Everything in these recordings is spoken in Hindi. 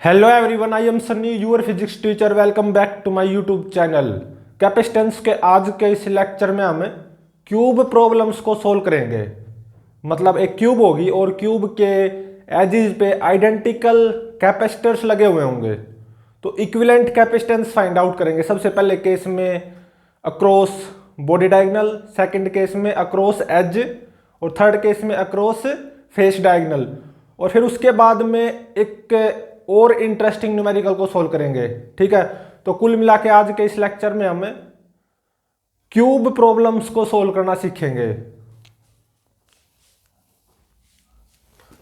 Hello everyone, I am Sunny, your physics teacher. Welcome back to my YouTube channel. Capacitance के आज के इस लेक्चर में हम क्यूब प्रॉब्लम्स को सोल्व करेंगे। मतलब एक क्यूब होगी और क्यूब के एजेस पे आइडेंटिकल कैपेसिटर्स लगे हुए होंगे, तो इक्विवेलेंट कैपेसिटेंस फाइंड आउट करेंगे। सबसे पहले केस में across body diagonal, second case में अक्रॉस एज और थर्ड केस में अक्रॉस फेस डायगोनल। और फिर उसके बाद में एक और इंटरेस्टिंग न्यूमेरिकल को सोल्व करेंगे। ठीक है, तो कुल मिला के आज के इस लेक्चर में हम क्यूब प्रॉब्लम्स को सोल्व करना सीखेंगे।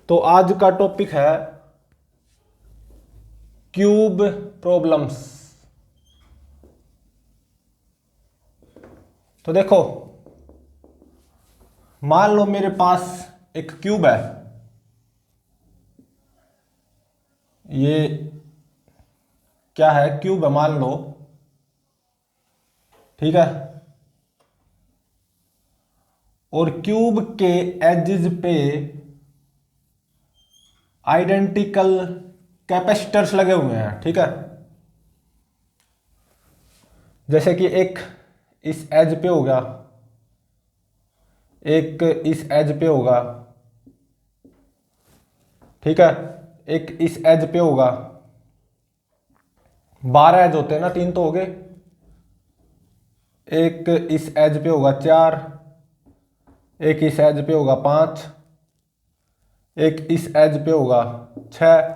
तो आज का टॉपिक है क्यूब प्रॉब्लम्स। तो देखो, मान लो मेरे पास एक क्यूब है। ये क्या है? क्यूब है मान लो। ठीक है, और क्यूब के एजेस पे आइडेंटिकल कैपेसिटर्स लगे हुए हैं। ठीक है, जैसे कि एक इस एज पे होगा, एक इस एज पे होगा। ठीक है, एक इस एज पे होगा। 12 एज होते हैं ना, 3 तो हो गए। एक इस एज पे होगा 4, एक इस एज पे होगा 5, एक इस एज पे होगा 6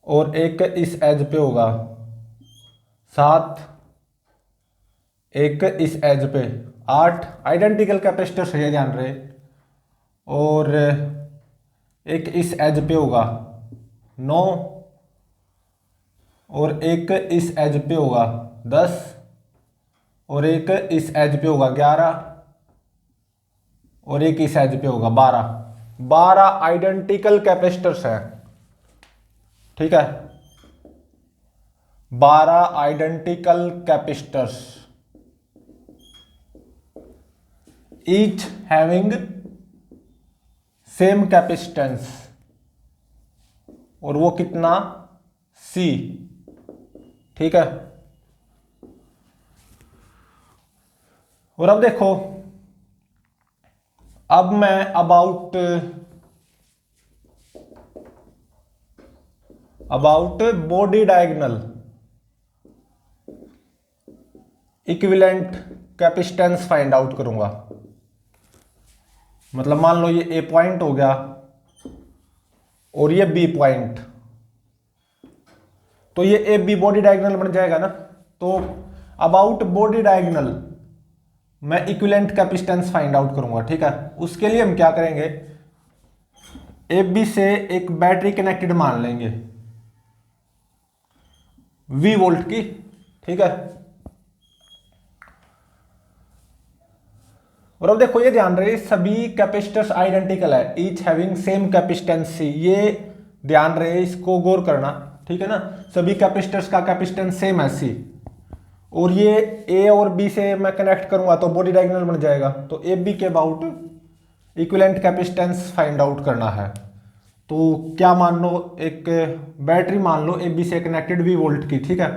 और एक इस एज पे होगा 7, एक इस एज पे 8। आइडेंटिकल कैपेसिटर है, ध्यान रहे। और एक इस एज पे होगा 9 और एक इस एज पे होगा 10 और एक इस एज पे होगा 11 और एक इस एज पे होगा 12। 12 आइडेंटिकल कैपेसिटर्स हैं। ठीक है, 12 identical capacitors, each having same capacitance. और वो कितना? C। ठीक है, और अब देखो, अब मैं about body diagonal equivalent capacitance find out करूंगा। मतलब मान लो ये ए पॉइंट हो गया और ये बी पॉइंट, तो ये ए बी बॉडी डायगोनल बन जाएगा ना। तो अबाउट बॉडी डायगोनल मैं इक्विवेलेंट कैपेसिटेंस फाइंड आउट करूंगा। ठीक है, उसके लिए हम क्या करेंगे, ए बी से एक बैटरी कनेक्टेड मान लेंगे V वोल्ट की। ठीक है, और अब देखो, ये ध्यान रहे, सभी कैपेसिटर्स आइडेंटिकल है, each having same capacitance C। ये ध्यान रहे, इसको गौर करना। ठीक है ना, सभी कैपेसिटर्स का कैपेसिटेंस सेम है C। और ये A और B से मैं कनेक्ट करूंगा तो बॉडी डायगोनल बन जाएगा। तो ए बी के about equivalent capacitance find out करना है। तो क्या मान लो, एक बैटरी मान लो ए बी से कनेक्टेड V वोल्ट की। ठीक है,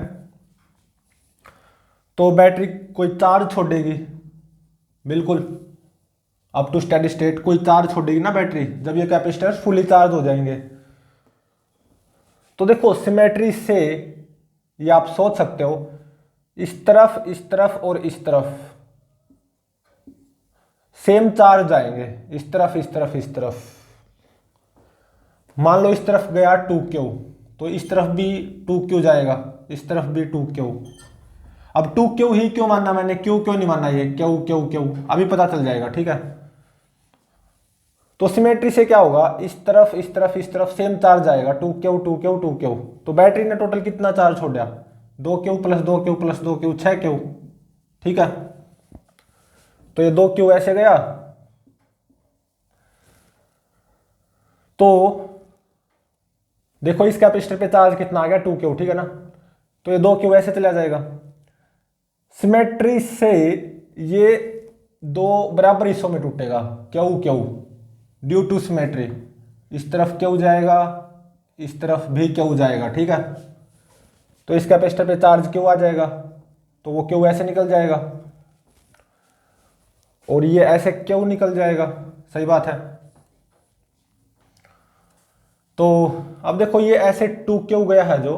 तो बैटरी कोई चार्ज छोड़ेगी, बिल्कुल अप टू स्टेडी स्टेट कोई चार्ज छोड़ेगी ना बैटरी, जब ये कैपेसिटर्स फुली चार्ज हो जाएंगे। तो देखो, सिमेट्री से ये आप सोच सकते हो, इस तरफ और इस तरफ सेम चार्ज आएंगे, इस तरफ इस तरफ इस तरफ। मान लो इस तरफ गया 2Q, तो इस तरफ भी 2Q जाएगा, इस तरफ भी 2Q। अब 2Q ही क्यों मानना मैंने, Q क्यों नहीं मानना, ये Q Q Q अभी पता चल जाएगा। ठीक है, तो सिमेट्री से क्या होगा, इस तरफ इस तरफ इस तरफ सेम चार्ज आएगा, 2Q 2Q 2Q। तो बैटरी ने टोटल कितना चार्ज छोड़ा? 2Q plus 2Q plus 2Q 6Q। ठीक है, तो ये 2Q ऐसे गया, तो देखो इस कैपेसिटर पे चार्ज कितना आ गया, 2Q। ठीक है ना, तो ये 2Q ऐसे चला जाएगा। सिमेट्री से ये दो बराबर हिस्सों में टूटेगा, Q Q due to symmetry. इस तरफ Q जाएगा, इस तरफ भी क्यू जाएगा, ठीक है। तो इस कैपेसिटर पे चार्ज क्यू आ जाएगा, तो वो क्यू ऐसे निकल जाएगा और ये ऐसे क्यू निकल जाएगा, सही बात है। तो अब देखो ये ऐसे टू क्यू गया है जो,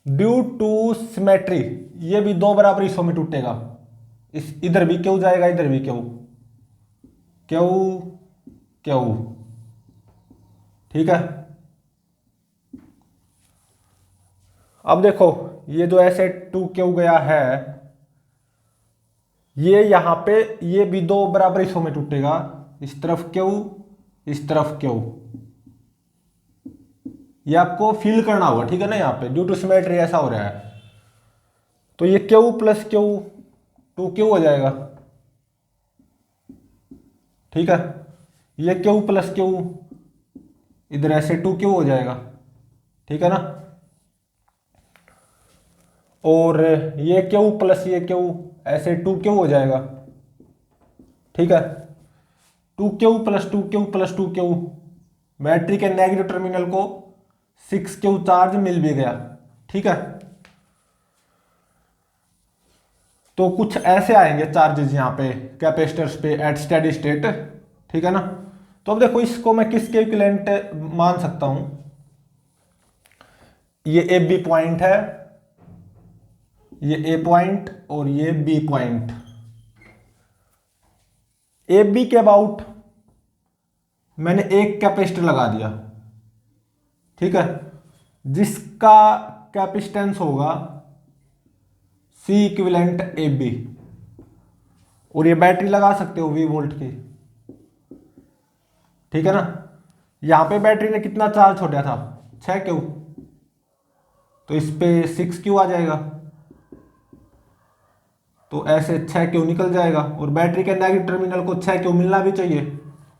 ड्यू टू सिमेट्री ये भी दो बराबर हिस्सों में टूटेगा। इस इधर भी क्यू जाएगा, इधर भी क्यू, क्यू क्यू, ठीक है। अब देखो ये जो ऐसे टू क्यू गया है, ये यहां पे ये भी दो बराबर हिस्सों में टूटेगा, इस तरफ क्यू, इस तरफ क्यू। ये आपको फील करना होगा, ठीक है ना। यहाँ पे ड्यू टू सिमेट्री ऐसा हो रहा है, तो ये Q plus Q two Q हो जाएगा, ठीक है। ये क्यू प्लस क्यू इधर ऐसे टू क्यू हो जाएगा, ठीक है ना। और ये क्यू प्लस ये क्यू ऐसे टू क्यू हो जाएगा, ठीक है। Two Q plus two Q plus two Q, battery के नेगेटिव टर्मिनल को 6 क्यू चार्ज मिल भी गया, ठीक है। तो कुछ ऐसे आएंगे चार्जेस यहाँ पे कैपेसिटर्स पे एट स्टेडी स्टेट, ठीक है ना। तो अब देखो इसको मैं किसके इक्विवेलेंट मान सकता हूं। ये ए बी पॉइंट है, ये ए पॉइंट और ये बी पॉइंट। ए बी के अबाउट मैंने एक कैपेसिटर लगा दिया, ठीक है, जिसका कैपेसिटेंस होगा सी इक्विवेलेंट ए बी। और ये बैटरी लगा सकते हो 20 वोल्ट की, ठीक है ना। यहां पे बैटरी ने कितना चार्ज छोड़ा था, 6 क्यू, तो इस पे 6 क्यू आ जाएगा, तो ऐसे 6 क्यू निकल जाएगा। और बैटरी के नेगेटिव टर्मिनल को 6 क्यू मिलना भी चाहिए,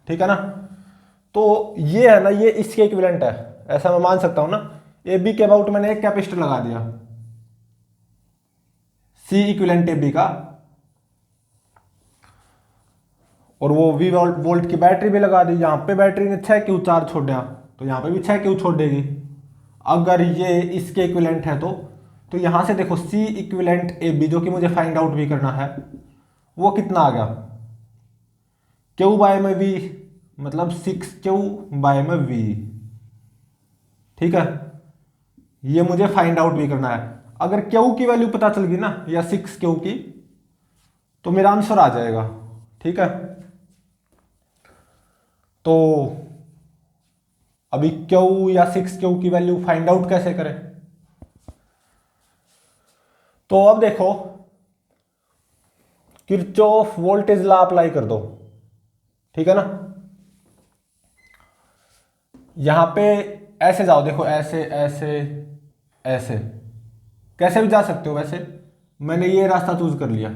ठीक है ना। तो ये है ना, ये इसके इक्विवेलेंट है, ऐसा मैं मान सकता हूं ना। ए बी के अबाउट मैंने एक कैपेसिटर लगा दिया सी इक्विवेलेंट ए बी का, और वो वी वोल्ट की बैटरी भी लगा दी। यहां पे बैटरी ने 6 क्यू चार्ज छोड़ा, तो यहां पे भी 6 क्यू छोड़ देगी। अगर ये इसके इक्विवेलेंट है तो यहां से देखो सी इक्विवेलेंट ए बी जो कि मुझे फाइंड आउट भी करना है, वो कितना आ गया, क्यू बाय में वी, मतलब 6 क्यू बाय में वी, ठीक है। ये मुझे फाइंड आउट भी करना है। अगर क्यू की वैल्यू पता चल गई ना, या 6 क्यू की, तो मेरा आंसर आ जाएगा, ठीक है। तो अभी क्यू या 6 क्यू की वैल्यू फाइंड आउट कैसे करें। तो अब देखो किरचॉफ वोल्टेज लॉ अप्लाई कर दो, ठीक है ना। यहां पे ऐसे जाओ, देखो ऐसे ऐसे ऐसे, कैसे भी जा सकते हो। वैसे मैंने ये रास्ता चूज कर लिया।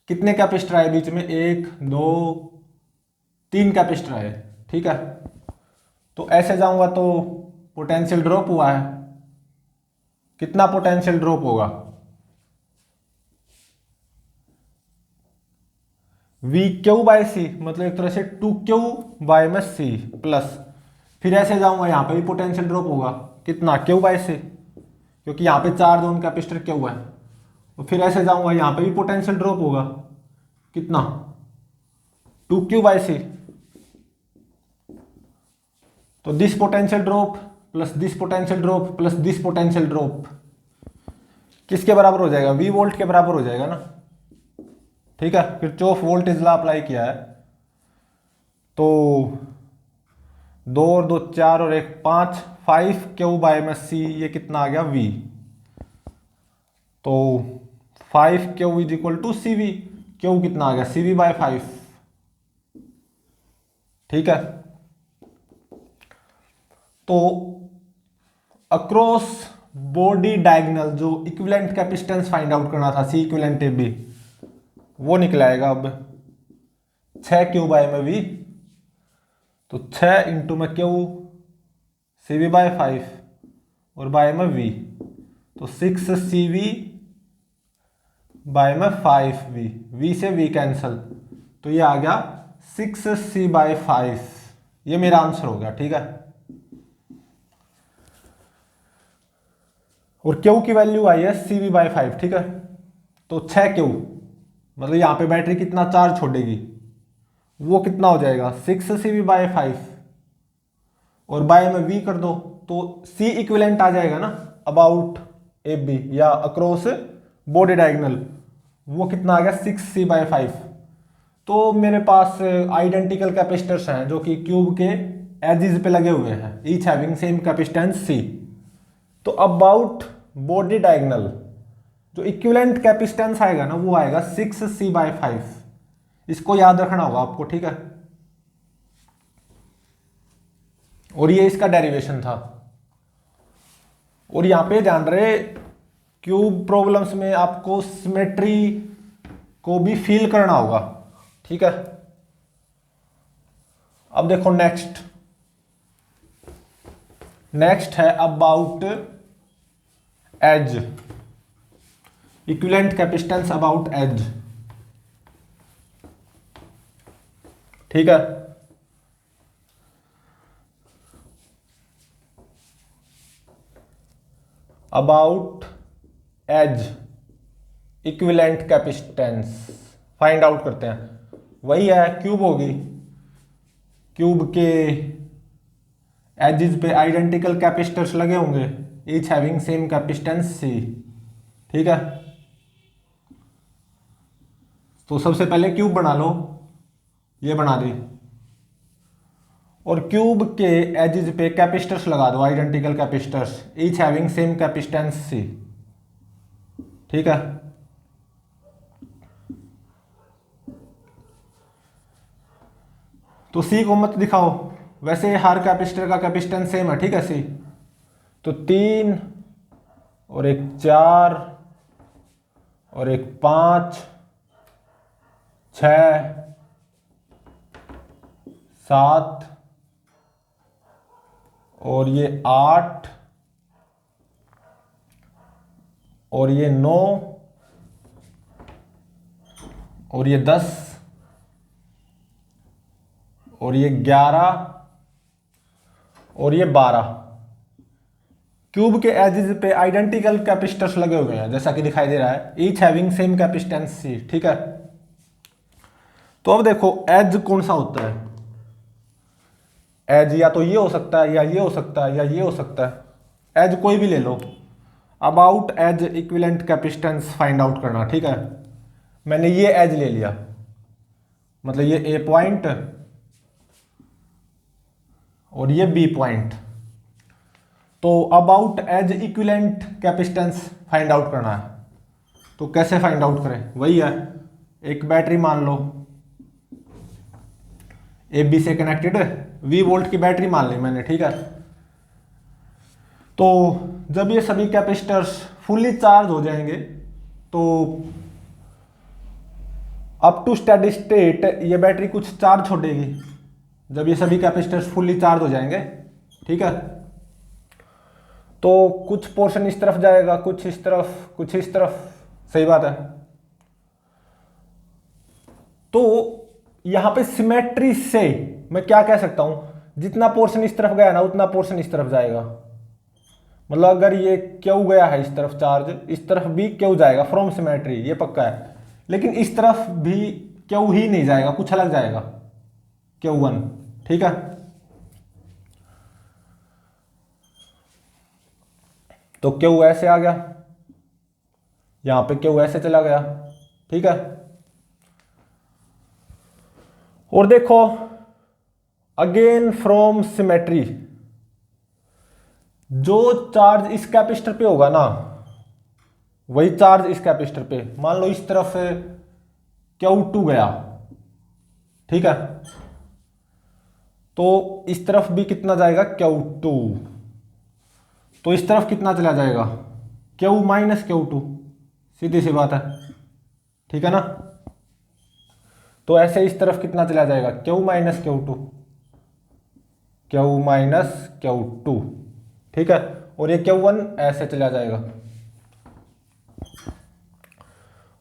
कितने कैपेसिटर आए बीच में, 1 2 3 कैपेसिटर आए, ठीक है। तो ऐसे जाऊंगा तो पोटेंशियल ड्रॉप हुआ है। कितना पोटेंशियल ड्रॉप होगा, वी क्यू बाय सी, मतलब एक तरह से 2 क्यू बाय में सी प्लस, फिर ऐसे जाऊंगा यहां पे भी पोटेंशियल ड्रॉप होगा, कितना, क्यू बाय सी, क्योंकि यहां पे चार्ज ऑन कैपेसिटर क्यू है। तो फिर ऐसे जाऊंगा यहां पे भी पोटेंशियल ड्रॉप होगा, कितना, 2 क्यू बाय सी। तो this potential drop plus this potential drop plus this potential drop किसके बराबर हो जाएगा, वी वोल्ट के बराबर हो जाएगा ना, ठीक है। किरचॉफ वोल्टेज लॉ अप्लाई किया है, तो 2 और 2 4 और 1 5, 5 क्यू बाय में सी, ये कितना आ गया वी। तो 5 Q is equal to C V, Q कितना आ गया, सी वी बाय 5, ठीक है। तो अक्रॉस बॉडी डायगोनल जो इक्विवेलेंट कैपेसिटेंस फाइंड आउट करना था सी इक्विवेलेंट ए बी, वो निकलाएगा अब 6 क्यू बाय में वी। तो 6 इंटू में क्यू, सी वी बाय 5 और बाय में वी, तो 6 सी वी बाय में 5 वी से वी कैंसल, तो ये आ गया 6 सी बाय 5, ये मेरा आंसर हो गया, ठीक है। और क्यू की वैल्यू आई है CV/5, ठीक है। तो 6Q, मतलब यहाँ पे बैटरी कितना चार्ज छोड़ेगी, वो कितना हो जाएगा 6CV/5, और बाय में V कर दो तो C इक्विवेलेंट आ जाएगा ना, अबाउट AB या अक्रॉस बॉडी डायगोनल, वो कितना आ गया 6C/5। तो मेरे पास आइडेंटिकल कैपेसिटर्स हैं जो कि क्यूब के एजिज पे लगे हुए हैं, each having same capacitance C। तो अबाउट बॉडी डायगोनल जो इक्विवेलेंट कैपेसिटेंस आएगा ना, वो आएगा 6C/5। इसको याद रखना होगा आपको, ठीक है। और ये इसका डेरिवेशन था। और यहां पे ध्यान रहे, क्यूब प्रॉब्लम्स में आपको सिमेट्री को भी फील करना होगा, ठीक है। अब देखो नेक्स्ट है about edge, equivalent capacitance about edge, ठीक है। About edge equivalent capacitance find out करते हैं। वही है, क्यूब होगी, क्यूब के एजिस पे आइडेंटिकल कैपेसिटर्स लगे होंगे, each having same capacitance C, ठीक है। तो सबसे पहले क्यूब बना लो, ये बना दी, और क्यूब के एजिस पे कैपेसिटर्स लगा दो, identical capacitors, each having same capacitance C, ठीक है। तो C को मत दिखाओ, वैसे हर कैपेसिटर का कैपेसिटेंस सेम है, ठीक है C। तो 3 और एक 4 और एक 5 6 7 और ये 8 और ये 9 और ये 10 और ये 11 और ये 12। क्यूब के एजिस पे आइडेंटिकल कैपेसिटर्स लगे हुए हैं, जैसा कि दिखाई दे रहा है, each having same capacitance C, ठीक है। तो अब देखो एज कौन सा होता है। एज या तो ये हो सकता है, या ये हो सकता है, या ये हो सकता है। एज कोई भी ले लो। About edge equivalent capacitance find out करना, ठीक है। मैंने ये एज ले लिया, मतलब ये A पॉइंट और ये B पॉइंट। तो about edge equivalent capacitance find out करना है। तो कैसे फाइंड आउट करें, वही है, एक बैटरी मान लो AB से कनेक्टेड, V वोल्ट की बैटरी मान ली मैंने, ठीक है। तो जब ये सभी कैपेसिटर्स फुल्ली चार्ज हो जाएंगे तो अप टू स्टेडी स्टेट ये बैटरी कुछ चार्ज छोड़ेगी, जब ये सभी कैपेसिटर्स फुल्ली चार्ज हो जाएंगे, ठीक है। तो कुछ पोर्शन इस तरफ जाएगा, कुछ इस तरफ, कुछ इस तरफ, सही बात है। तो यहां पे सिमेट्री से मैं क्या कह सकता हूं, जितना पोर्शन इस तरफ गया ना उतना पोर्शन इस तरफ जाएगा। मतलब अगर ये क्यू गया है इस तरफ चार्ज, इस तरफ भी क्यू जाएगा फ्रॉम सिमेट्री, ये पक्का है। लेकिन इस तरफ भी क्यू ही नहीं जाएगा, कुछ अलग जाएगा, Q1, ठीक है। तो क्यू ऐसे आ गया, यहां पे क्यू ऐसे चला गया, ठीक है। और देखो अगेन फ्रॉम सिमेट्री, जो चार्ज इस कैपेसिटर पे होगा ना, वही चार्ज इस कैपेसिटर पे, मान लो इस तरफ Q2 गया, ठीक है। तो इस तरफ भी कितना जाएगा Q2, तो इस तरफ कितना चला जाएगा Q माइनस Q2, सीधी सी बात है, ठीक है ना। तो ऐसे इस तरफ कितना चला जाएगा Q minus Q2, Q minus Q2, ठीक है। और ये Q1 ऐसे चला जाएगा।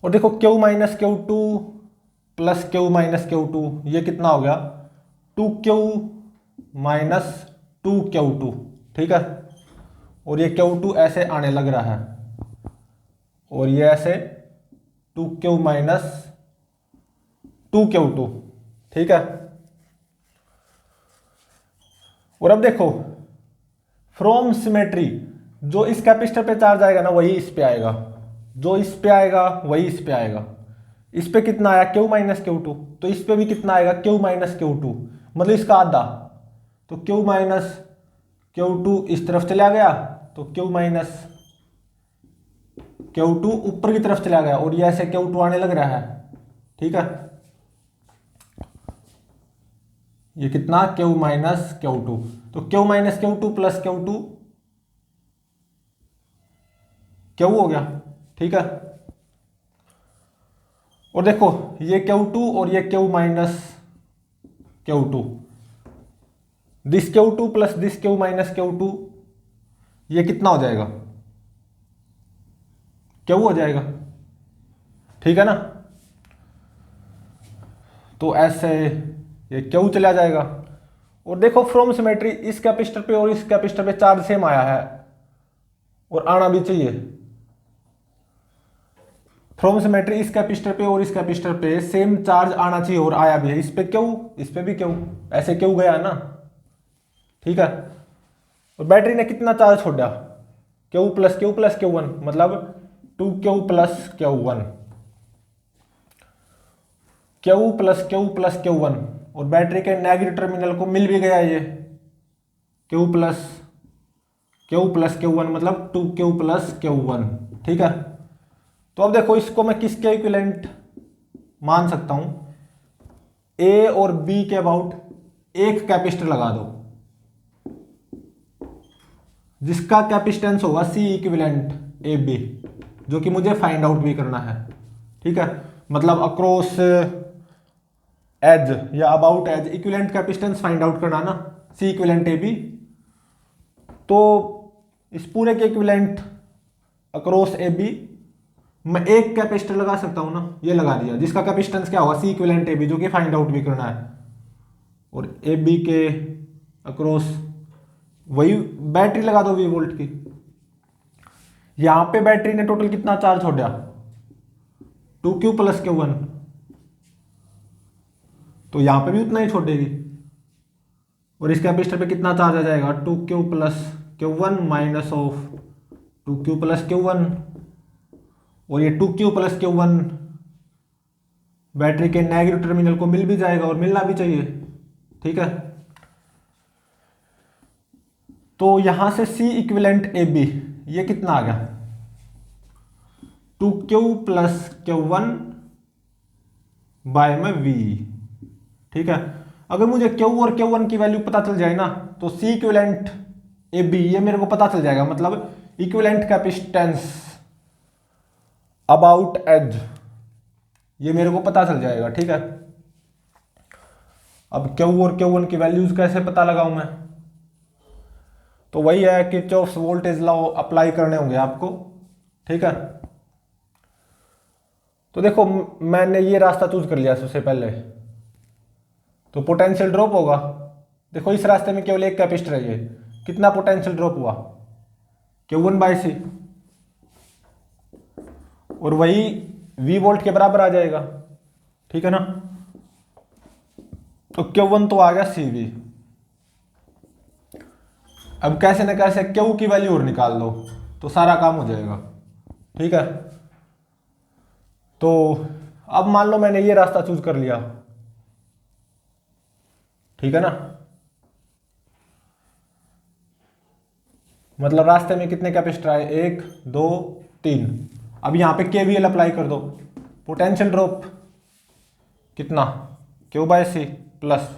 और देखो Q minus Q2 plus Q minus Q2, ये कितना हो गया 2Q माइनस 2Q2, ठीक है। और ये Q2 ऐसे आने लग रहा है और ये ऐसे 2Q माइनस 2Q2, ठीक है। और अब देखो फ्रॉम सिमेट्री, जो इस कैपेसिटर पे चार्ज आएगा ना वही इस पे आएगा, जो इस पे आएगा वही इस पे आएगा। इस पे कितना आया Q माइनस Q2, तो इस पे भी कितना आएगा Q माइनस Q2, मतलब इसका आधा। तो Q माइनस Q2 इस तरफ चला गया तो Q माइनस Q2 ऊपर की तरफ चला गया और ये ऐसे Q2 आने लग रहा है, ठीक है। ये कितना Q माइनस Q2, तो Q minus Q2 plus Q2 Q हो गया, ठीक है। और देखो ये Q2 और ये Q minus Q2, this Q2 plus this Q minus Q2, ये कितना हो जाएगा Q हो जाएगा, ठीक है ना। तो ऐसे ये Q चला जाएगा। और देखो फ्रॉम सिमेट्री इस कैपेसिटर पे और इस कैपेसिटर पे चार्ज सेम आया है और आना भी चाहिए। फ्रॉम सिमेट्री इस कैपेसिटर पे और इस कैपेसिटर पे सेम चार्ज आना चाहिए और आया भी है। इस पे Q, इस पे भी Q, ऐसे Q गया ना, ठीक है। और बैटरी ने कितना चार्ज छोड़ा Q प्लस Q1, मतलब 2Q plus Q1, Q plus Q1, और बैटरी के नेगेटिव टर्मिनल को मिल भी गया ये Q प्लस Q1, मतलब 2Q प्लस Q1, ठीक है। तो अब देखो इसको मैं किसके इक्विवेलेंट मान सकता हूं, A और B के अबाउट एक कैपेसिटर लगा दो जिसका कैपेसिटेंस होगा C इक्विवेलेंट AB, जो कि मुझे फाइंड आउट भी करना है, ठीक है। मतलब अक्रॉस एज या about edge equivalent capacitance find out करना ना, C इक्विवेलेंट AB। तो इस पूरे के इक्विवेलेंट अक्रॉस AB मैं एक कैपेसिटर लगा सकता हूं ना, ये लगा दिया, जिसका कैपेसिटेंस क्या होगा C इक्विवेलेंट AB, जो कि फाइंड आउट भी करना है। और AB के अक्रॉस वही बैटरी लगा दो V वोल्ट की। यहां पे बैटरी ने टोटल कितना चार्ज छोड़ा 2Q प्लस Q1, तो यहां पे भी उतना ही छोड़ेगी। और इस कैपेसिटर पे कितना चार्ज आ जाएगा 2Q plus Q1 minus of 2Q plus Q1, और ये 2Q प्लस Q1 बैटरी के नेगेटिव टर्मिनल को मिल भी जाएगा और मिलना भी चाहिए, ठीक है। तो यहां से C इक्विवेलेंट AB ये कितना आ गया 2Q प्लस Q1 बाय में V, ठीक है। अगर मुझे Q और Q1 की वैल्यू पता चल जाए ना तो C इक्विवेलेंट AB ये मेरे को पता चल जाएगा, मतलब इक्विवेलेंट कैपेसिटेंस अबाउट एज ये मेरे को पता चल जाएगा, ठीक है। अब Q और Q1 की वैल्यूज कैसे पता लगाऊं मैं, तो वही है किरचॉफ्स वोल्टेज लॉ अप्लाई करने होंगे आपको, ठीक है। तो देखो मैंने ये रास्ता चूज कर लिया सबसे पहले, तो पोटेंशियल ड्रॉप होगा। देखो इस रास्ते में केवल एक कैपेसिटर है, ये कितना पोटेंशियल ड्रॉप हुआ Q1 बाय C, और वही V वोल्ट के बराबर आ जाएगा, ठीक है ना। तो Q1 तो आ गया CV। अब कैसे न कैसे Q की वैल्यू और निकाल दो तो सारा काम हो जाएगा, ठीक है। तो अब मान लो मैंने ये रास्ता चूज कर लिया, ठीक है ना। मतलब रास्ते में कितने कैपेसिटर आए 1 2 3। अब यहां पे KVL अप्लाई कर दो, पोटेंशियल ड्रॉप कितना Q by C plus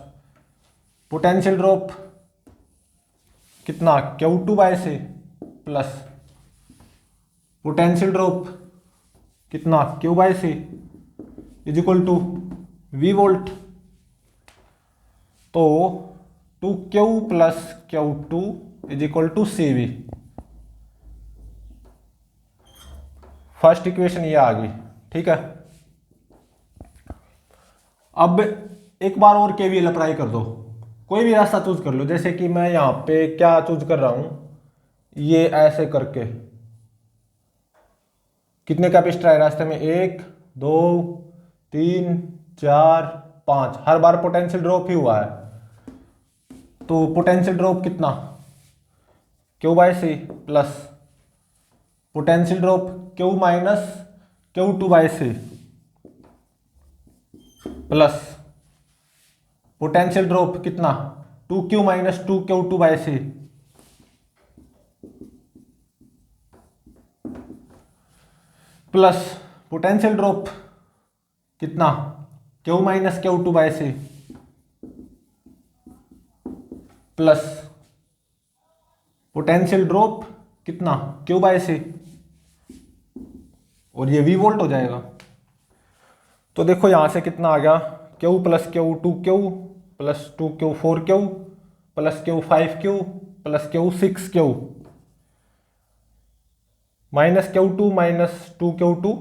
potential drop कितना Q2 by C plus potential drop कितना Q by C is equal to V volt. तो 2Q plus Q2 is equal to CV। First equation ये आ गई, ठीक है। अब एक बार और KVL अप्लाई कर दो, कोई भी रास्ता चूज कर लो, जैसे कि मैं यहाँ पे क्या चूज कर रहा हूँ, ये ऐसे करके कितने कैपेसिटर आए रास्ते में, 1 2 3 4 5, हर बार पोटेंशियल ड्रॉप ही हुआ है। तो पोटेंशियल ड्रॉप कितना, Q by C plus potential drop Q minus Q two by C plus potential drop कितना, 2Q minus 2Q2 by C plus potential drop कितना, Q minus Q2 by C plus potential drop कितना, Q बाय सी, और ये V वोल्ट हो जाएगा। तो देखो यहां से कितना आ गया, Q plus Q 2Q plus 2Q 4Q plus Q 5Q plus Q 6Q minus Q2 minus 2Q2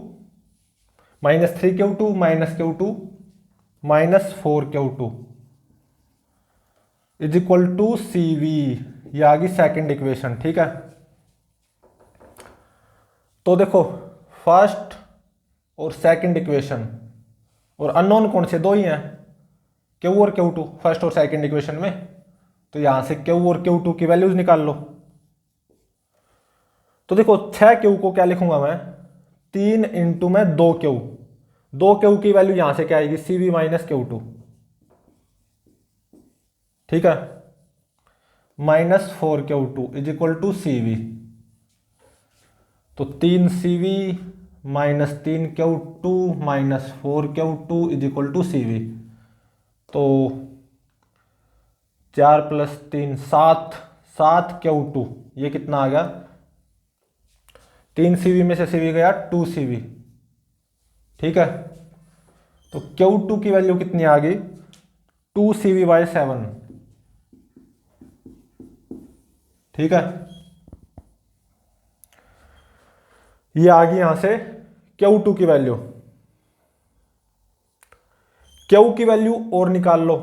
minus 3Q2 minus Q2 minus 4Q2 is equal to CV। ये आ गई सेकेंड इक्वेशन, ठीक है। तो देखो फर्स्ट और सेकंड इक्वेशन, और अननोन कौन से, दो ही हैं, Q और Q2 फर्स्ट और सेकंड इक्वेशन में। तो यहां से Q और Q2 की वैल्यूज निकाल लो। तो देखो 6Q को क्या लिखूंगा मैं, 3 इंटू में 2Q, 2Q की वैल्यू यहां से क्या आएगी, CV माइनस Q2, ठीक है, minus 4Q2 is equal to CV। तो 3CV minus 3Q2 minus 4Q2 is equal to CV। तो 4 प्लस 3 7, 7Q2, ये कितना आ गया, 3CV में से CV गया 2CV, ठीक है। तो Q2 की वैल्यू कितनी आ गई, 2CV बाय 7, ठीक है। ये आ गई यहां से Q2 की वैल्यू। Q की वैल्यू और निकाल लो,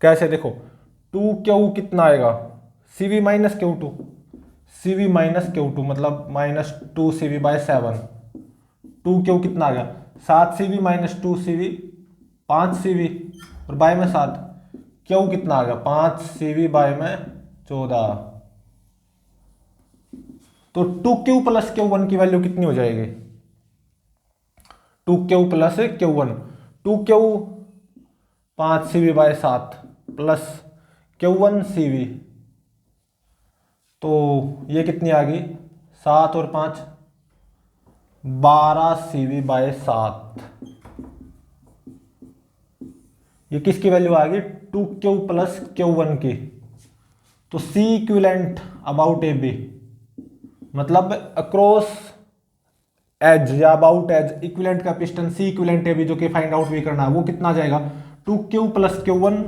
कैसे, देखो 2Q कितना आएगा, CV minus Q2, CV minus Q2 मतलब माइनस 2CV बाय 7, 2Q कितना आ गया, 7CV माइनस 2CV 5CV, और बाय में 7, Q कितना आ गया, 5CV बाय में 14। तो 2Q प्लस Q1 की वैल्यू कितनी हो जाएगी, 2Q plus Q1, 2Q 5CV bye 7 plus Q1 CV, तो ये कितनी आ गई, 7 और 5 12CV बाय 7। ये किसकी वैल्यू आ गई, 2Q प्लस Q1 की। तो C इक्विवेलेंट अबाउट AB मतलब अक्रॉस एज या about edge equivalent capacitance C equivalent AB जो कि फाइंड आउट भी करना है, वो कितना जाएगा, 2Q प्लस Q1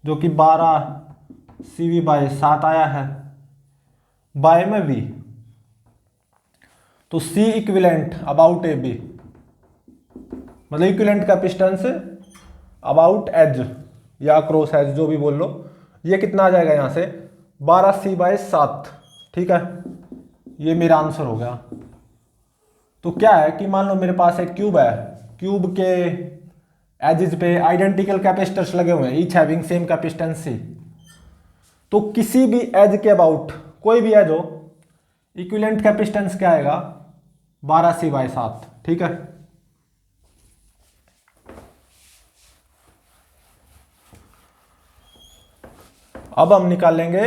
जो कि 12CV बाय 7 आया है, बाय में V। तो C इक्विवेलेंट अबाउट AB मतलब इक्विवेलेंट कैपेसिटेंस अबाउट एज या अक्रॉस एज जो भी बोल लो, ये कितना आ जाएगा यहां से, 12C बाय 7, ठीक है। ये मेरा आंसर हो गया। तो क्या है कि मान लो मेरे पास एक क्यूब है, क्यूब के एजेस पे आइडेंटिकल कैपेसिटर्स लगे हुए हैं, each having same capacitance C। तो किसी भी एज के अबाउट, कोई भी एज हो, इक्विवेलेंट कैपेसिटेंस क्या आएगा, 12C बाय 7, ठीक है। अब हम निकालेंगे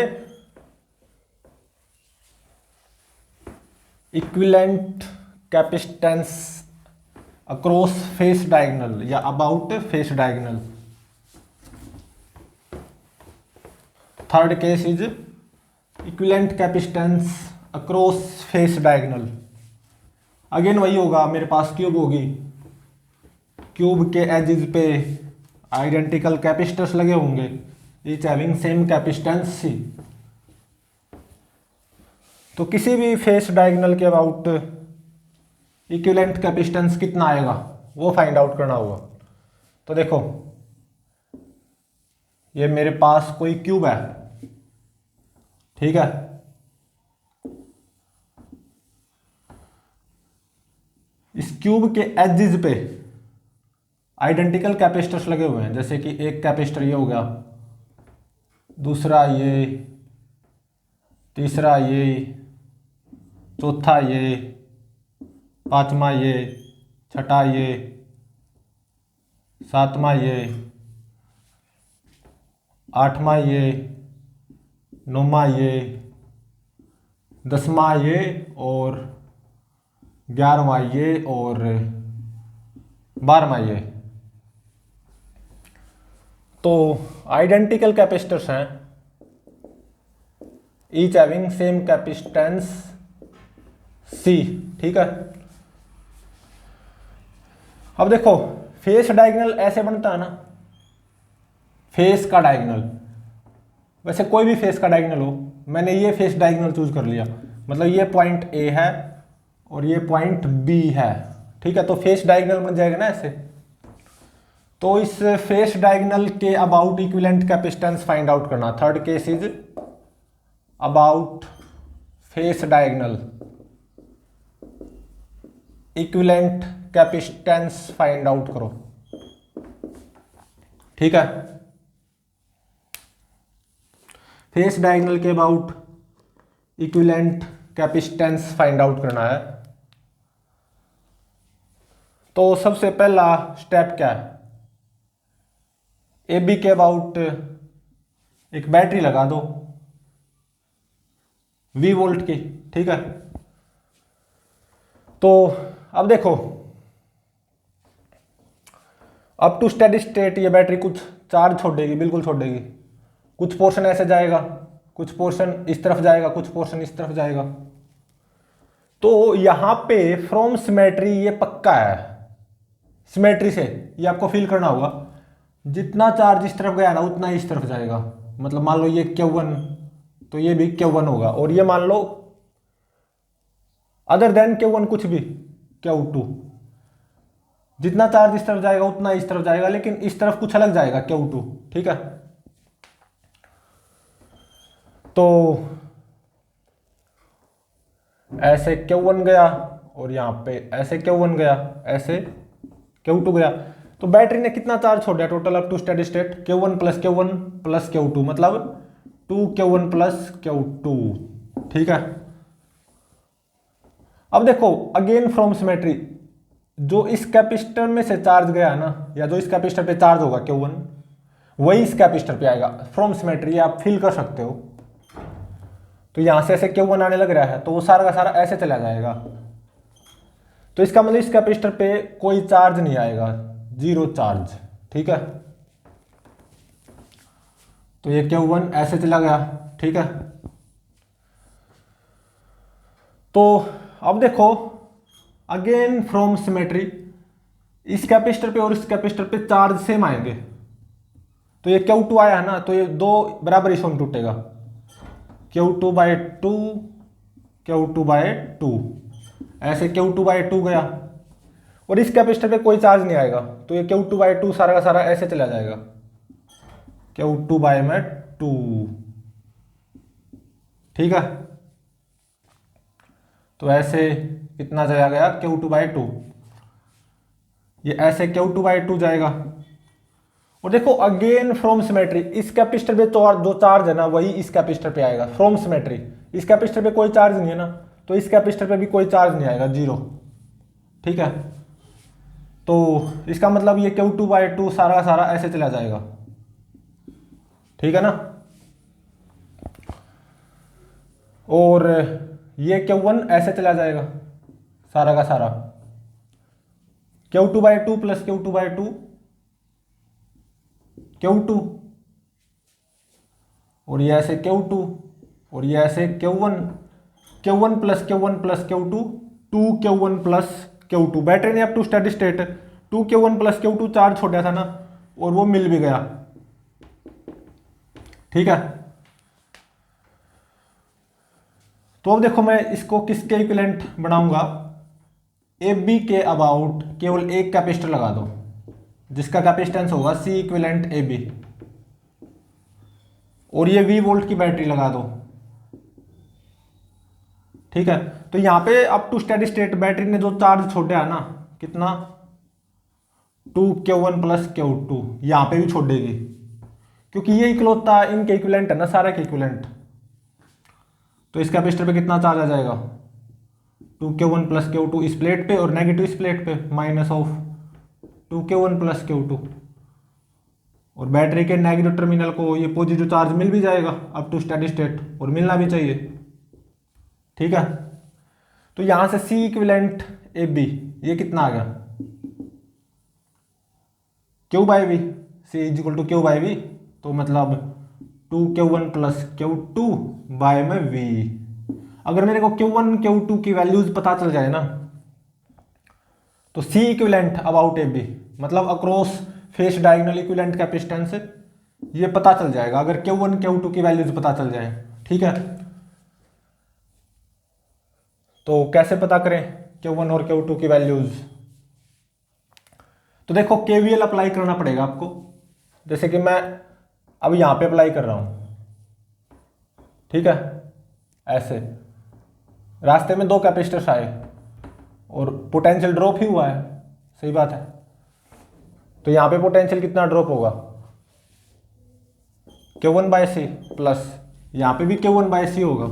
equivalent capacitance across face diagonal या about face diagonal. Third case is equivalent capacitance across face diagonal. Again वही होगा, मेरे पास क्यूब होगी, क्यूब के एजेस पे आइडेंटिकल कैपेसिटर्स लगे होंगे, each having same capacitance C। तो किसी भी फेस डायगोनल के अबाउट इक्विवेलेंट कैपेसिटेंस कितना आएगा वो फाइंड आउट करना होगा। तो देखो ये मेरे पास कोई क्यूब है, ठीक है। इस क्यूब के एजिस पे आइडेंटिकल कैपेसिटर्स लगे हुए हैं, जैसे कि एक कैपेसिटर ये हो गया, दूसरा ये, तीसरा ये, चौथा ये, पांचवा ये, छठा ये, सातवां ये, आठवां ये, नौवां ये, 10वां ये और 11वां ये और 12वां ये। तो आइडेंटिकल कैपेसिटर्स हैं, each having same capacitance C, ठीक है। अब देखो फेस डायगोनल ऐसे बनता है ना, फेस का डायगोनल, वैसे कोई भी फेस का डायगोनल हो, मैंने ये फेस डायगोनल चूज कर लिया, मतलब ये पॉइंट A है और ये पॉइंट B है, ठीक है। तो फेस डायगोनल बन जाएगा ना ऐसे। तो इस फेस डायगोनल के about equivalent capacitance find out करना। Third case is about face diagonal equivalent capacitance find out करो, ठीक है। फेस डायगोनल के about equivalent capacitance find out करना है। तो सबसे पहला स्टेप क्या है, ए बी के अबाउट एक बैटरी लगा दो V वोल्ट की, ठीक है। तो अब देखो अप टू स्टेडी स्टेट ये बैटरी कुछ चार्ज छोड़ेगी, बिल्कुल छोड़ेगी, कुछ पोर्शन ऐसे जाएगा, कुछ पोर्शन इस तरफ जाएगा, कुछ पोर्शन इस तरफ जाएगा। तो यहां पे फ्रॉम सिमेट्री ये पक्का है, सिमेट्री से ये आपको फील करना होगा, जितना चार्ज इस तरफ गया ना उतना ही इस तरफ जाएगा। मतलब मान लो ये Q1 तो ये भी Q1 होगा, और ये मान लो अदर देन Q1 कुछ भी Q2, जितना चार्ज इस तरफ जाएगा उतना इस तरफ जाएगा, लेकिन इस तरफ कुछ अलग जाएगा Q2, ठीक है। तो ऐसे Q1 गया और यहां पे ऐसे Q1 गया, ऐसे Q2 गया। तो बैटरी ने कितना चार्ज छोड़ा total up to steady state, Q1 plus Q2 मतलब 2Q1 प्लस Q2, ठीक है। अब देखो अगेन फ्रॉम सिमेट्री, जो इस कैपेसिटर में से चार्ज गया ना, या जो इस कैपेसिटर पे चार्ज होगा Q1, वही इस कैपेसिटर पे आएगा फ्रॉम सिमेट्री, आप फील कर सकते हो। तो यहां से ऐसे Q1 आने लग रहा है, तो वो सारा का सारा ऐसे चला जाएगा। तो इसका मतलब इस कैपेसिटर पे कोई चार्ज नहीं आएगा, जीरो चार्ज, ठीक है। तो ये Q1 ऐसे चला गया, ठीक है। तो अब देखो अगेन फ्रॉम सिमेट्री, इस कैपेसिटर पे और इस कैपेसिटर पे चार्ज सेम आएंगे। तो ये Q2 आया है ना, तो ये दो बराबर हिस्सों में टूटेगा, Q2/2, Q2/2, ऐसे Q2/2 गया, और इस कैपेसिटर पे कोई चार्ज नहीं आएगा, तो ये Q2/2 सारा का सारा ऐसे चला जाएगा, Q2/2, ठीक है। तो ऐसे कितना चला गया Q2/2, ये ऐसे Q2/2 जाएगा। और देखो अगेन फ्रॉम सिमेट्री, इस कैपेसिटर पे जो चार्ज है ना वही इस कैपेसिटर पे आएगा फ्रॉम सिमेट्री। इस कैपेसिटर पे कोई चार्ज नहीं है ना, तो इस कैपेसिटर पे भी कोई चार्ज नहीं आएगा, जीरो, ठीक है। तो इसका मतलब ये Q2/2 सारा का सारा ऐसे चला जाएगा, ठीक है ना। और ये Q1 ऐसे चला जाएगा सारा का सारा, Q2/2 प्लस Q2/2 Q2, और ये ऐसे Q2, और ये ऐसे Q1 plus Q1 plus Q2, 2Q1 plus Q2। Battery ने up to steady state 2Q1 plus Q2 charge छोड़ा था ना, और वो मिल भी गया, ठीक है। तो अब देखो मैं इसको किसके इक्विवेलेंट बनाऊंगा, ए बी के अबाउट केवल एक कैपेसिटर लगा दो, जिसका कैपेसिटेंस होगा C इक्विवेलेंट ए बी। और ये V वोल्ट की बैटरी लगा दो, ठीक है। तो यहाँ पे up to steady state battery ने जो चार्ज छोड़ा है ना, कितना 2Q1 प्लस Q2, यहाँ पे भी छोड़ेगी क्योंकि ये इकलौता इनके इक्विवेलेंट है ना, सारे के इक्विवेलेंट। तो इस कैपेसिटर पे कितना चार्ज आ जाएगा 2Q1 प्लस Q2 इस प्लेट पे, और नेगेटिव इस प्लेट पे minus of 2Q1 plus Q2, और बैटरी के नेगेटिव टर्मिनल को ये पॉजिटिव चार्ज मिल भी जाएगा अप टू स्टेडी स्टेट, और मिलना भी चाहिए, ठीक है। तो यहां से C इक्विवेलेंट AB ये कितना आ गया Q by V, C is equal to Q by V, तो मतलब 2Q1 प्लस Q2 बाय में V। अगर मेरे को Q1 Q2 की वैल्यूज पता चल जाए ना, तो C इक्विवेलेंट अबाउट AB मतलब across face diagonal equivalent capacitance ये पता चल जाएगा अगर Q1 Q2 की वैल्यूज पता चल जाए, ठीक है। तो कैसे पता करें Q1 और Q2 की वैल्यूज? तो देखो KVL अप्लाई करना पड़ेगा आपको, जैसे कि मैं अब यहां पे अप्लाई कर रहा हूं, ठीक है। ऐसे रास्ते में दो कैपेसिटर्स आए और पोटेंशियल ड्रॉप ही हुआ है, सही बात है। तो यहां पे पोटेंशियल कितना ड्रॉप होगा Q1 बाय सी, प्लस यहां पे भी Q1 बाय सी होगा,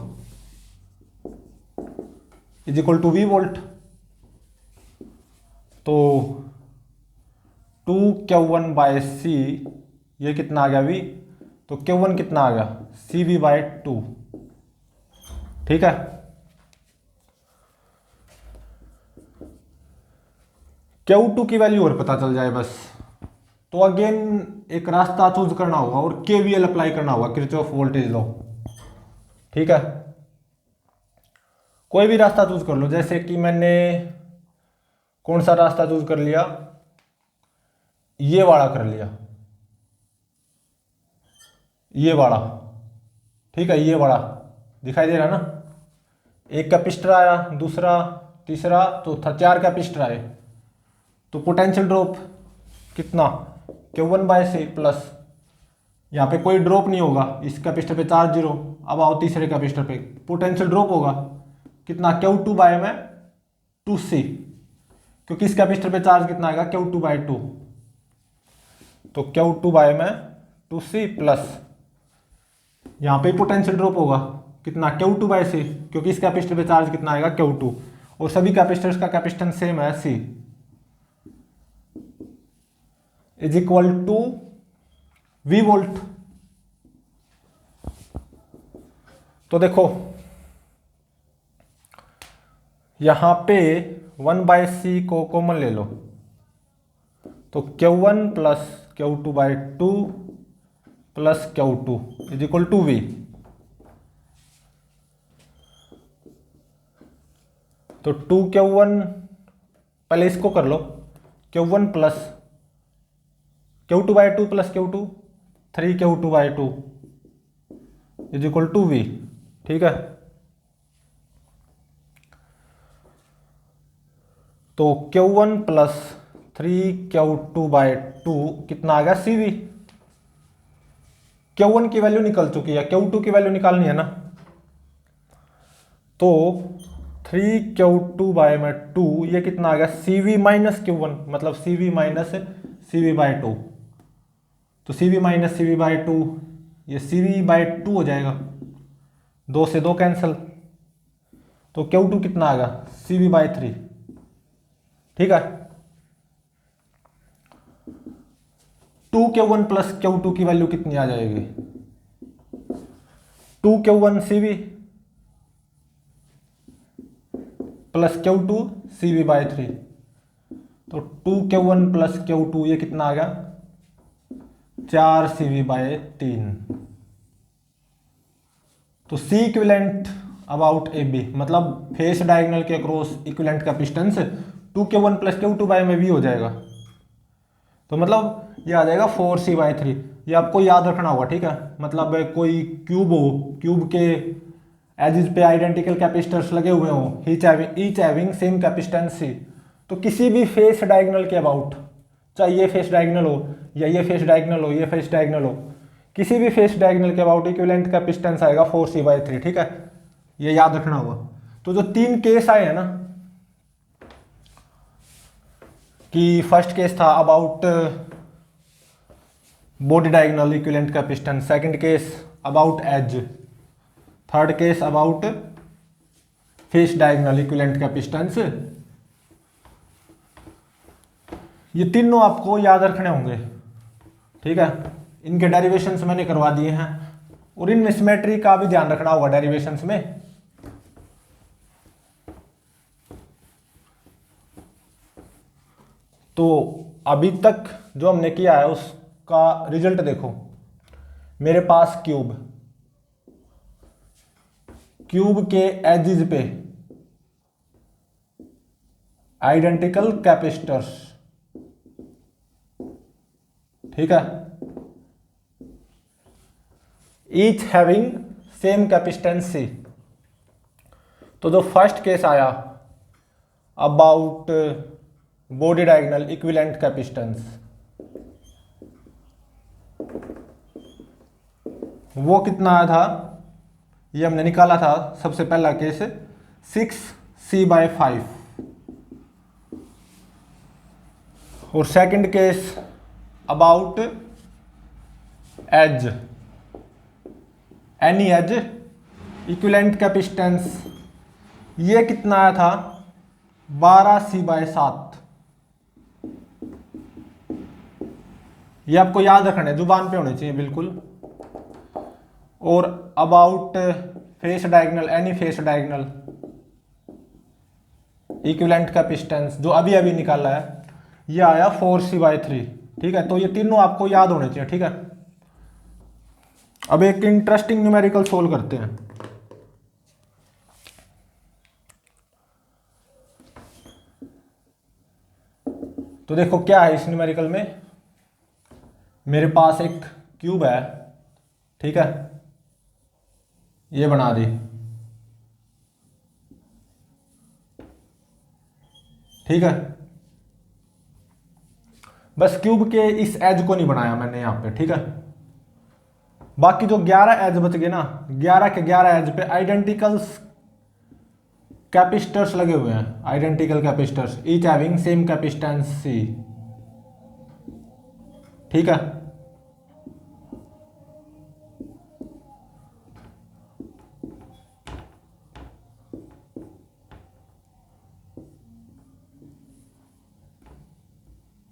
is equal to V volt. तो 2Q1 बाय सी ये कितना आ गया V, तो Q1 कितना आ गया CV बाय 2, ठीक है। Q2 की वैल्यू और पता चल जाए बस, तो अगेन एक रास्ता चूज करना होगा और KVL अप्लाई करना होगा, किरचॉफ वोल्टेज लॉ, ठीक है। कोई भी रास्ता चूज कर लो, जैसे कि मैंने कौन सा रास्ता चूज कर लिया, ये वाला कर लिया, ये वाला, ठीक है। ये वाला दिखाई दे रहा ना, एक कैपेसिटर आया, दूसरा, तीसरा, चौथा, 4 कैपेसिटर आए, तो पोटेंशियल ड्रॉप कितना Q1 बाय सी, प्लस यहाँ पे कोई ड्रॉप नहीं होगा, इस कैपेसिटर पे चार्ज 0। अब आओ तीसरे कैपेसिटर पे, पोटेंशियल ड्रॉप होगा कितना Q2 बाय में 2C, क्योंकि इस कैपेसिटर पे चार्ज कितना आएगा Q2 बाय 2, तो Q2 बाय में 2C, प्लस यहाँ पे पोटेंशियल ड्रॉप होगा कितना Q2 बाय C, क्योंकि इस कैपेसिटर पे चार्ज कितना आएगा Q2, और सभी कैपेसिटर्स का कैपेसिटेंस सेम है C, is equal to V volt. तो देखो यहां पे 1 बाय सी को कॉमन ले लो, तो Q1 plus Q2 by 2 plus Q2 is equal to V। तो 2Q1 पहले इसको कर लो, Q1 plus Q2 by 2 plus Q2, 3Q2 by 2 is equal to V, ठीक है। तो Q1 प्लस 3Q2 बाय 2 कितना आ गया CV। Q1 की वैल्यू निकल चुकी है, Q2 की वैल्यू निकालनी है ना, तो 3Q2 बाय में 2 ये कितना आ गया CV माइनस Q1, मतलब CV माइनस CV बाय 2, तो CV माइनस CV बाय 2 ये CV बाय 2 हो जाएगा, 2 से 2 कैंसिल, तो Q2 कितना आ गया CV बाय 3, ठीक है। 2Q1 प्लस Q2 की वैल्यू कितनी आ जाएगी 2Q1 CV plus Q2 CV bye 3, तो 2Q1 प्लस Q2 ये कितना आ गया 4 CV बाय 3। तो C इक्विवेलेंट अबाउट AB मतलब फेस डायगोनल के across equivalent capacitance 2Q1 plus Q2 by में V हो जाएगा, तो मतलब ये आ जाएगा 4C बाय 3। ये आपको याद रखना होगा, ठीक है। मतलब कोई क्यूब हो, क्यूब के एजिज पे आइडेंटिकल कैपेसिटर्स लगे हुए हो, each having same capacitance C, तो किसी भी फेस डायगोनल के अबाउट, चाहे ये फेस डायगोनल हो या ये फेस डायगोनल हो, ये फेस डायगोनल हो, किसी भी फेस डायगोनल के अबाउट इक्विवेलेंट कैपेसिटेंस आएगा 4C/3, ठीक है, ये याद रखना होगा। तो जो 3 केस आए हैं ना, कि फर्स्ट केस था about body diagonal equivalent capacitance, second case about edge, third case about face diagonal equivalent capacitance, ये तीनों आपको याद रखने होंगे, ठीक है। इनके डेरिवेशंस मैंने करवा दिए हैं, और इनमें सिमेट्री का भी ध्यान रखना होगा डेरिवेशंस में। तो अभी तक जो हमने किया है उसका रिजल्ट देखो। मेरे पास क्यूब के एजिज पे आइडेंटिकल कैपेसिटर्स, ठीक है, each having same capacitance C। तो जो फर्स्ट केस आया about body diagonal equivalent capacitance, वो कितना आया था, ये हमने निकाला था सबसे पहला केस 6C/5, और second case about edge, any edge equivalent capacitance, ये कितना आया था 12C/7। ये आपको याद रखना है, जुबान पे होने चाहिए बिल्कुल। और about face diagonal, any face diagonal equivalent capacitance जो अभी अभी निकाला है, ये आया 4C/3, ठीक है। तो ये तीनों आपको याद होने चाहिए, ठीक है। अब एक इंटरेस्टिंग न्यूमेरिकल सोल्व करते हैं। तो देखो क्या है इस न्यूमेरिकल में, मेरे पास एक क्यूब है, ठीक है, ये बना दी, ठीक है। बस क्यूब के इस एज को नहीं बनाया मैंने यहां पे, ठीक है। बाकी जो 11 एज बच गए ना, 11 के 11 एज पे आइडेंटिकल कैपेसिटर्स लगे हुए हैं, identical capacitors each having same capacitance C, ठीक है।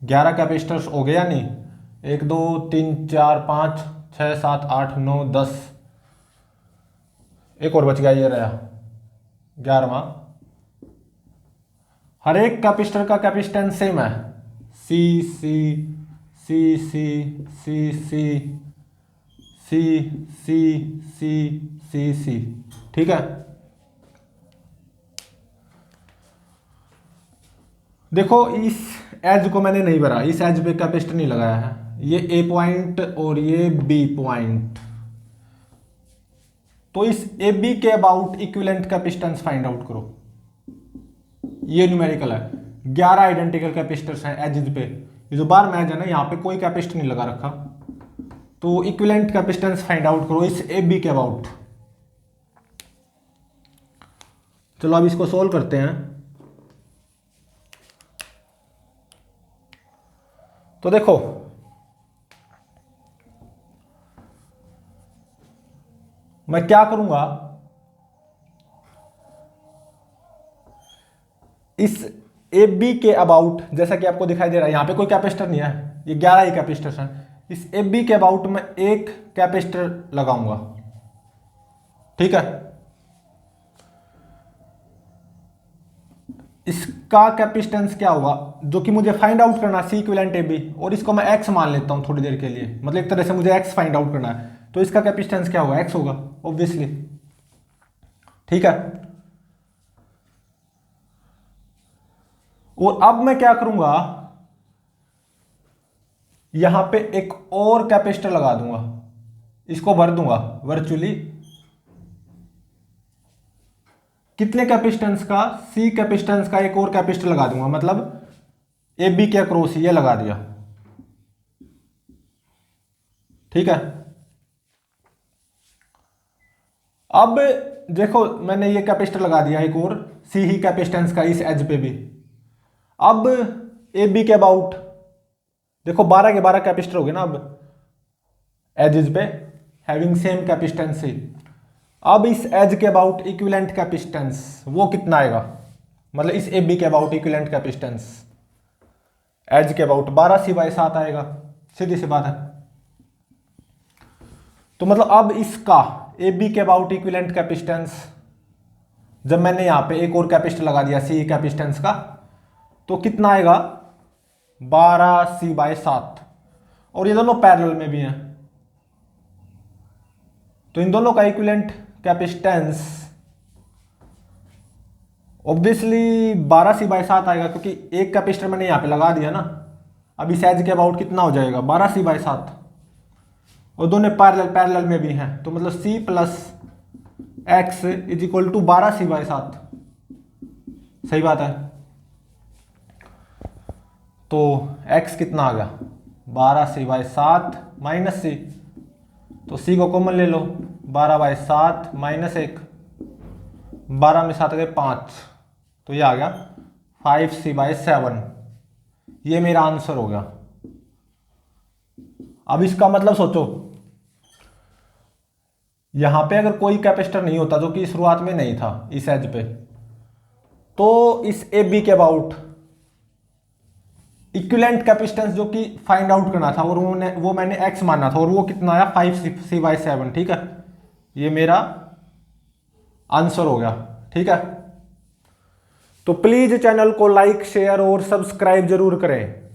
ग्यारह कैपेसिटर्स हो गया नहीं, 1 2 3 4 5 6 7 8 9 10, एक और बच गया, ये रहा 11वां। हर एक कैपेसिटर का कैपेसिटेंस सेम है, C C C C C C C C C C C, ठीक है। देखो इस एज को मैंने नहीं भरा, इस एज पे कैपेसिटर नहीं लगाया है, ये A पॉइंट और ये B पॉइंट। तो इस ए बी के about equivalent capacitance find out करो। ये न्यूमेरिकल है, 11 आइडेंटिकल कैपेसिटर्स हैं एजेस पे, ये जो बार मैच है ना, यहाँ पे कोई कैपेसिटर नहीं लगा रखा। तो इक्विवेलेंट कैपेसिटेंस फाइंड आउट करो इस ए बी के अबाउट। चलो अब इसको सोल्व करते हैं। तो देखो मैं क्या करूंगा, इस ए बी के अबाउट, जैसा कि आपको दिखाई दे रहा है यहां पे कोई कैपेसिटर नहीं है, ये 11 ही कैपेसिटर्स हैं, इस ए बी के अबाउट में एक कैपेसिटर लगाऊंगा, ठीक है। इसका कैपेसिटेंस क्या होगा जो कि मुझे फाइंड आउट करना, सी इक्विवेलेंट ए बी, और इसको मैं एक्स मान लेता हूं थोड़ी देर के लिए, मतलब एक तरह से मुझे एक्स फाइंड आउट करना है, तो इसका कैपेसिटेंस क्या होगा, एक्स होगा ऑब्वियसली, ठीक है। और अब मैं क्या करूंगा, यहां पे एक और कैपेसिटर लगा दूंगा, इसको भर दूंगा वर्चुअली, कितने कैपेसिटेंस का, सी कैपेसिटेंस का एक और कैपेसिटर लगा दूंगा, मतलब ए बी के अक्रॉस ये लगा दिया, ठीक है। अब देखो मैंने ये कैपेसिटर लगा दिया एक और सी ही कैपेसिटेंस का इस एज पे भी। अब ए बी के अबाउट देखो 12 के 12 कैपेसिटर हो गए ना अब एजेस पे हैविंग सेम कैपेसिटेंसी। अब इस एज के अबाउट इक्विवेलेंट कैपेसिटेंस वो कितना आएगा, मतलब इस ए बी के अबाउट इक्विवेलेंट कैपेसिटेंस एज के अबाउट 12C/7 आएगा, सीधी सी बात है। तो मतलब अब इसका ए बी के अबाउट इक्विवेलेंट कैपेसिटेंस जब मैंने यहां पे एक और कैपेसिटर लगा दिया सी कैपेसिटेंस का तो कितना आएगा 12C/7, और ये दोनों पैरेलल में भी हैं तो इन दोनों का इक्विवेलेंट कैपेसिटेंस ऑब्वियसली 12C/7 आएगा, क्योंकि एक कैपेसिटर मैंने यहां पे लगा दिया ना। अब इस एज के अबाउट कितना हो जाएगा 12C/7, और दोनों पैरेलल में भी हैं तो मतलब C + X = 12C/7, सही बात है। तो x कितना आ गया 12C/7 - C, तो C को कॉमन ले लो 12/7 - 1, 12 में 7 गए 5, तो ये आ गया 5C/7। ये मेरा आंसर हो गया। अब इसका मतलब सोचो यहां पे अगर कोई कैपेसिटर नहीं होता जो कि शुरुआत में नहीं था इस एज पे, तो इस ए बी के अबाउट इक्विवेलेंट कैपेसिटेंस जो कि फाइंड आउट करना था और वो मैंने x मानना था, और वो कितना आया 5C/7। ठीक है, ये मेरा आंसर हो गया। ठीक है, तो प्लीज चैनल को लाइक शेयर और सब्सक्राइब जरूर करें।